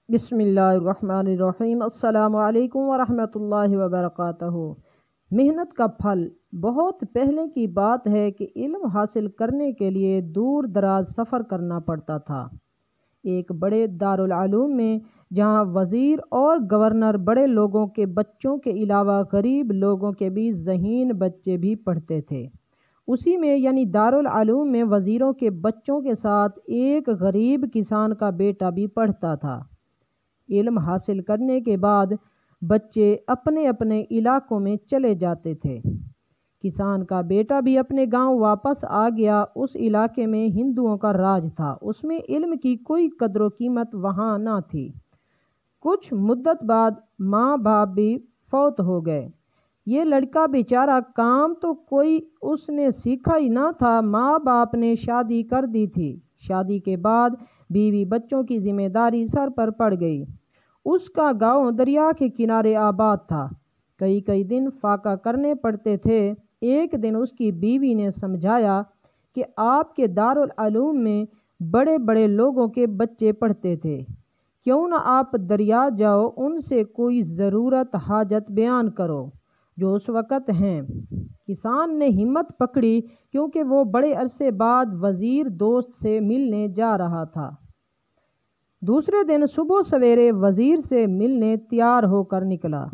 بسم اللہ الرحمن الرحیم۔ السلام علیکم ورحمۃ اللہ وبرکاتہ۔ محنت کا پھل۔ بہت پہلے کی بات ہے کہ علم حاصل کرنے کے لیے دور دراز سفر کرنا پڑتا تھا۔ ایک بڑے دارالعلوم میں جہاں وزیر اور گورنر بڑے لوگوں کے بچوں کے علاوہ غریب لوگوں کے بھی ذہین بچے بھی پڑھتے تھے، اسی میں یعنی دارالعلوم میں وزیروں کے بچوں کے ساتھ ایک غریب کسان کا بیٹا بھی پڑھتا تھا۔ علم حاصل کرنے کے بعد بچے اپنے اپنے علاقوں میں چلے جاتے تھے۔ کسان کا بیٹا بھی اپنے گاؤں واپس آ گیا۔ اس علاقے میں ہندوؤں کا راج تھا، اس میں علم کی کوئی قدر و قیمت وہاں نہ تھی۔ کچھ مدت بعد ماں باپ بھی فوت ہو گئے۔ یہ لڑکا بیچارہ کام تو کوئی اس نے سیکھا ہی نہ تھا۔ ماں باپ نے شادی کر دی تھی۔ شادی کے بعد بیوی بچوں کی ذمہ داری سر پر پڑ گئی۔ اس کا گاؤں دریا کے کنارے آباد تھا، کئی دن فاقہ کرنے پڑتے تھے۔ ایک دن اس کی بیوی نے سمجھایا کہ آپ کے دارالعلوم میں بڑے بڑے لوگوں کے بچے پڑھتے تھے، کیوں نہ آپ دریا جاؤ، ان سے کوئی ضرورت حاجت بیان کرو جو اس وقت ہیں۔ کسان نے ہمت پکڑی کیونکہ وہ بڑے عرصے بعد وزیر دوست سے ملنے جا رہا تھا۔ دوسرے دن صبح سویرے وزیر سے ملنے تیار ہو کر نکلا۔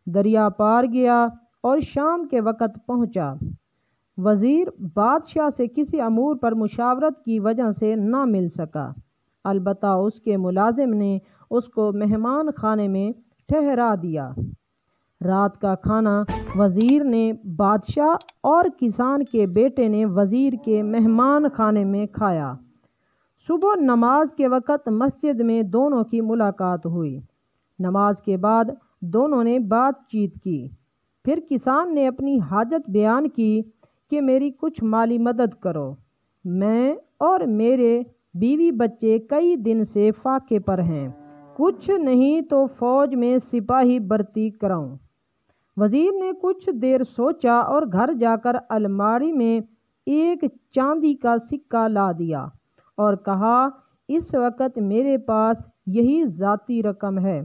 دریا پار گیا اور شام کے وقت پہنچا۔ وزیر بادشاہ سے کسی امور پر مشاورت کی وجہ سے نہ مل سکا، البتہ اس کے ملازم نے اس کو مہمان خانے میں ٹھہرا دیا۔ رات کا کھانا وزیر نے بادشاہ اور کسان کے بیٹے نے وزیر کے مہمان خانے میں کھایا۔ صبح نماز کے وقت مسجد میں دونوں کی ملاقات ہوئی۔ نماز کے بعد دونوں نے بات چیت کی۔ پھر کسان نے اپنی حاجت بیان کی کہ میری کچھ مالی مدد کرو، میں اور میرے بیوی بچے کئی دن سے فاقے پر ہیں، کچھ نہیں تو فوج میں سپاہی بھرتی کراؤں۔ وزیر نے کچھ دیر سوچا اور گھر جا کر الماری میں ایک چاندی کا سکہ لا دیا اور کہا، اس وقت میرے پاس یہی ذاتی رقم ہے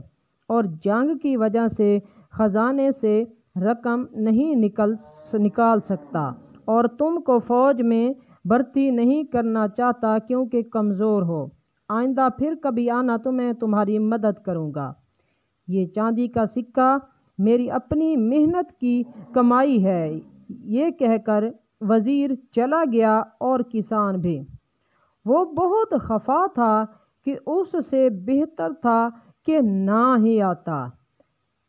اور جنگ کی وجہ سے خزانے سے رقم نہیں نکال سکتا اور تم کو فوج میں بھرتی نہیں کرنا چاہتا کیونکہ کمزور ہو۔ آئندہ پھر کبھی آنا تو میں تمہاری مدد کروں گا۔ یہ چاندی کا سکہ میری اپنی محنت کی کمائی ہے۔ یہ کہہ کر وزیر چلا گیا اور کسان بھی۔ وہ بہت خفا تھا کہ اس سے بہتر تھا کہ نہ ہی آتا،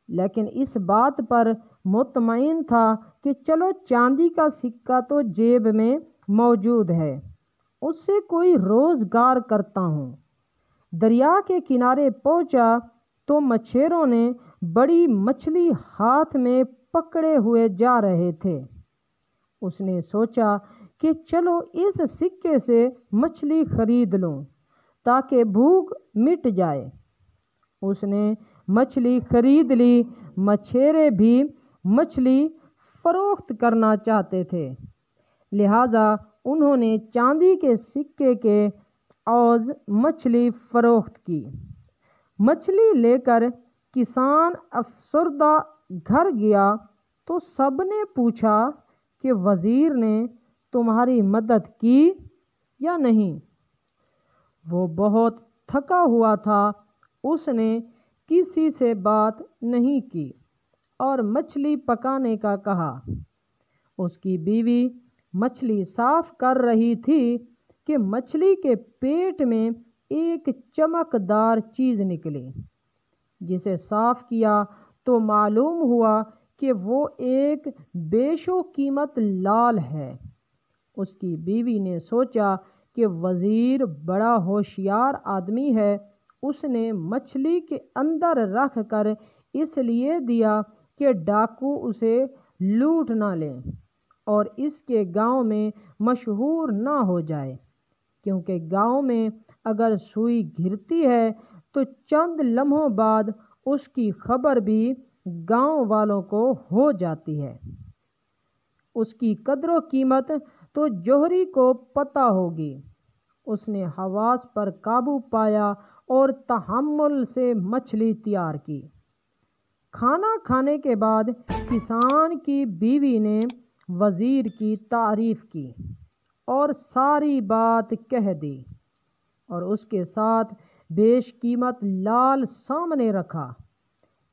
لیکن اس بات پر مطمئن تھا کہ چلو چاندی کا سکہ تو جیب میں موجود ہے، اس سے کوئی روزگار کرتا ہوں۔ دریا کے کنارے پہنچا تو مچھیروں نے بڑی مچھلی ہاتھ میں پکڑے ہوئے جا رہے تھے۔ اس نے سوچا کہ چلو اس سکے سے مچھلی خرید لوں تاکہ بھوک مٹ جائے۔ اس نے مچھلی خرید لی۔ مچھیرے بھی مچھلی فروخت کرنا چاہتے تھے، لہٰذا انہوں نے چاندی کے سکے کے عوض مچھلی فروخت کی۔ مچھلی لے کر کسان افسردہ گھر گیا تو سب نے پوچھا کہ وزیر نے تمہاری مدد کی یا نہیں؟ وہ بہت تھکا ہوا تھا، اس نے کسی سے بات نہیں کی اور مچھلی پکانے کا کہا۔ اس کی بیوی مچھلی صاف کر رہی تھی کہ مچھلی کے پیٹ میں ایک چمکدار چیز نکلی۔ جسے صاف کیا تو معلوم ہوا کہ وہ ایک بیش و قیمت لال ہے۔ اس کی بیوی نے سوچا کہ وزیر بڑا ہوشیار آدمی ہے، اس نے مچھلی کے اندر رکھ کر اس لیے دیا کہ ڈاکو اسے لوٹ نہ لیں اور اس کے گاؤں میں مشہور نہ ہو جائے، کیونکہ گاؤں میں اگر سوئی گرتی ہے تو چند لمحوں بعد اس کی خبر بھی گاؤں والوں کو ہو جاتی ہے۔ اس کی قدر و قیمت تو جوہری کو پتہ ہوگی۔ اس نے حواس پر قابو پایا اور تحمل سے مچھلی تیار کی۔ کھانا کھانے کے بعد کسان کی بیوی نے وزیر کی تعریف کی اور ساری بات کہہ دی اور اس کے ساتھ بیش قیمت لال سامنے رکھا۔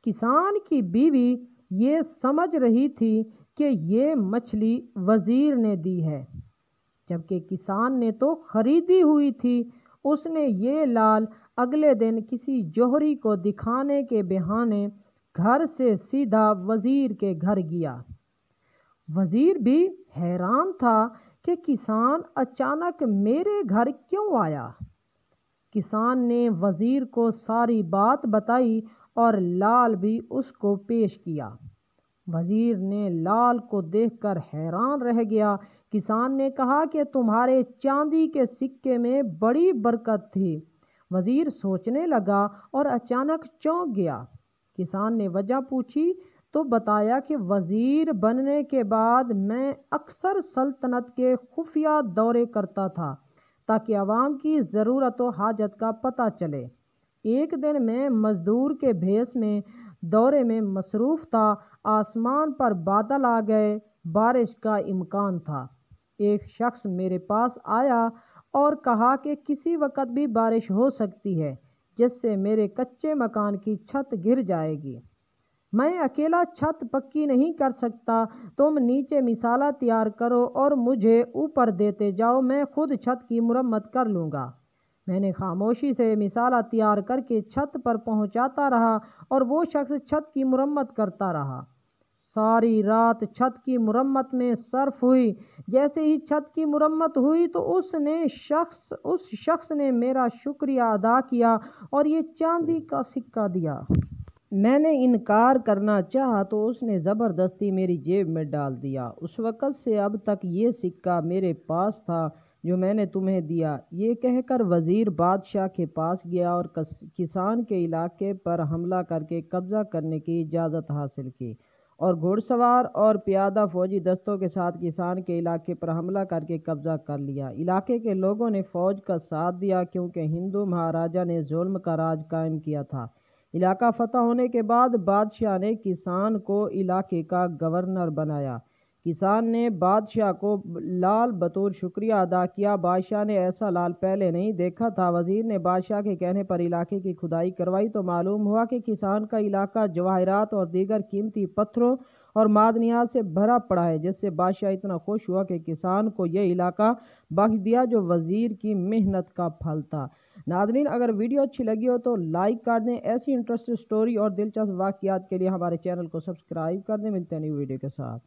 کسان کی بیوی یہ سمجھ رہی تھی کہ یہ مچھلی وزیر نے دی ہے، جبکہ کسان نے تو خریدی ہوئی تھی۔ اس نے یہ لال اگلے دن کسی جوہری کو دکھانے کے بہانے گھر سے سیدھا وزیر کے گھر گیا۔ وزیر بھی حیران تھا کہ کسان اچانک میرے گھر کیوں آیا۔ کسان نے وزیر کو ساری بات بتائی اور لال بھی اس کو پیش کیا۔ وزیر نے لال کو دیکھ کر حیران رہ گیا۔ کسان نے کہا کہ تمہارے چاندی کے سکے میں بڑی برکت تھی۔ وزیر سوچنے لگا اور اچانک چونک گیا۔ کسان نے وجہ پوچھی تو بتایا کہ وزیر بننے کے بعد میں اکثر سلطنت کے خفیہ دورے کرتا تھا تاکہ عوام کی ضرورت و حاجت کا پتہ چلے۔ ایک دن میں مزدور کے بھیس میں دورے میں مصروف تھا۔ آسمان پر بادل آ گئے، بارش کا امکان تھا۔ ایک شخص میرے پاس آیا اور کہا کہ کسی وقت بھی بارش ہو سکتی ہے جس سے میرے کچے مکان کی چھت گر جائے گی۔ میں اکیلا چھت پکی نہیں کر سکتا، تم نیچے مسالہ تیار کرو اور مجھے اوپر دیتے جاؤ، میں خود چھت کی مرمت کر لوں گا۔ میں نے خاموشی سے مسالہ تیار کر کے چھت پر پہنچاتا رہا اور وہ شخص چھت کی مرمت کرتا رہا۔ ساری رات چھت کی مرمت میں صرف ہوئی۔ جیسے ہی چھت کی مرمت ہوئی تو اس شخص نے میرا شکریہ ادا کیا اور یہ چاندی کا سکہ دیا۔ میں نے انکار کرنا چاہا تو اس نے زبردستی میری جیب میں ڈال دیا۔ اس وقت سے اب تک یہ سکہ میرے پاس تھا جو میں نے تمہیں دیا۔ یہ کہہ کر وزیر بادشاہ کے پاس گیا اور کسان کے علاقے پر حملہ کر کے قبضہ کرنے کی اجازت حاصل کی اور گھوڑ سوار اور پیادہ فوجی دستوں کے ساتھ کسان کے علاقے پر حملہ کر کے قبضہ کر لیا۔ علاقے کے لوگوں نے فوج کا ساتھ دیا کیونکہ ہندو مہاراجا نے ظلم کا راج قائم کیا تھا۔ علاقہ فتح ہونے کے بعد بادشاہ نے کسان کو علاقے کا گورنر بنایا۔ کسان نے بادشاہ کو لال بطور شکریہ ادا کیا۔ بادشاہ نے ایسا لال پہلے نہیں دیکھا تھا۔ وزیر نے بادشاہ کے کہنے پر علاقے کی کھدائی کروائی تو معلوم ہوا کہ کسان کا علاقہ جواہرات اور دیگر قیمتی پتھروں اور معدنیات سے بھرا پڑا ہے، جس سے بادشاہ اتنا خوش ہوا کہ کسان کو یہ علاقہ بخش دیا جو وزیر کی محنت کا پھل تھا۔ ناظرین، اگر ویڈیو اچھی لگی ہو تو لائک کر دیں۔ ایسی انٹرسٹنگ سٹوری اور دلچسپ واقعات کے لیے ہمارے چینل کو سبسکرائب کر دیں۔ ملتے ہیں نیو ویڈیو کے ساتھ۔